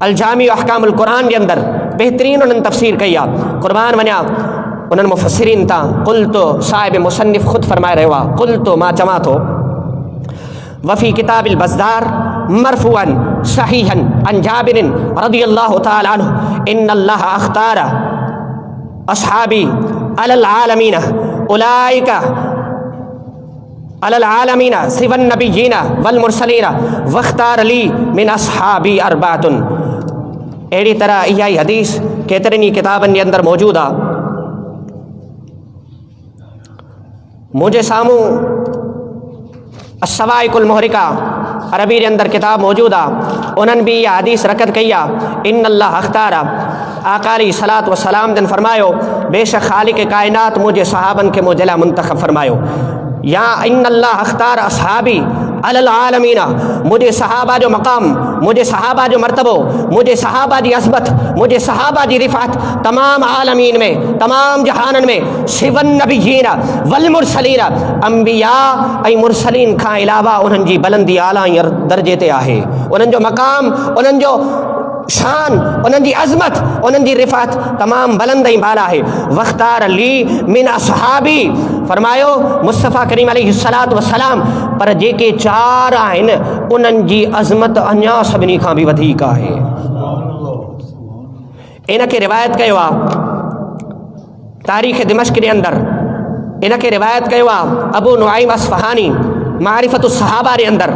अल जामी अहकामुल कुरान के अंदर बेहतरीन उन्होंने तफसीर कही आहे। कुर्बान वञा उन्हनि मुफ़स्सिरीन तां कुल तो साहिब मुसन्निफ़ ख़ुद फरमाए रहियो आहे, कुल तो मां चवां थो वफ़ी किताबिल बज़दार मरफ़ूअन सहीहन अन जाबिरिन रज़ियल्लाहु तआला अन्हु इन्नल्लाह अख़्तार अस्हाबी अलल आलमीन उलाइका अलल आलमीन सिवन नबिय्यीन वल मुरसलीन वख्तार ली मिन अस्हाबी अरबातुन। अहिड़ी तरह इहा ई हदीस केतिरनि ई किताबनि जे अंदर मौजूद आहे। मुझे सामूं अस्सवाइकुल मुहरिका अरबी के अंदर किताब मौजूद आहे, उन्हनि भी इहा हदीस रकत कई आहे। इन्नल्लाह अख़्तार आका अलैहिस्सलातु वस्सलाम जन फरमायो बेशक ख़ालिक़ कायनात मुझे सहाबन के मुझे ला मुंतखब फरमायो। या इन्नल्लाह अख़्तार अस्हाबी अलल आलमीना, मुझे सहाबा जो मकाम, मुझे सहाबा जो मर्तबो, मुझे सहाबा जी अज़मत, मुझे सहाबा जी रिफ़ात तमाम आलमीन में तमाम जहानन में सिवन नबिय्यीन वल मुरसलीन अंबिया ऐं मुरसलीन खां अलावा उन्हनि जी बुलंदी आला दर्जे ते आहे। उन्हनि जो मकाम, उन्हनि जो शान, उन्हनि जी अज़मत, उन्हनि जी रिफ़ात तमाम बुलंद ऐं बाला आहे। वख़्तार ली मिन अस्हाबी फरमायो मुस्तफ़ा करीम अलैहिस्सलातु वस्सलाम, पर जेके चार आहिनि उन्हनि जी अज़मत अञा सभिनी खां बि वधीक आहे। इन खे रिवायत कयो आहे तारीख़ दिमश्क जे अंदर, इन खे रिवायत कयो आहे अबू नुआइम अस्फ़हानी मारिफ़तुस सहाबा जे अंदर।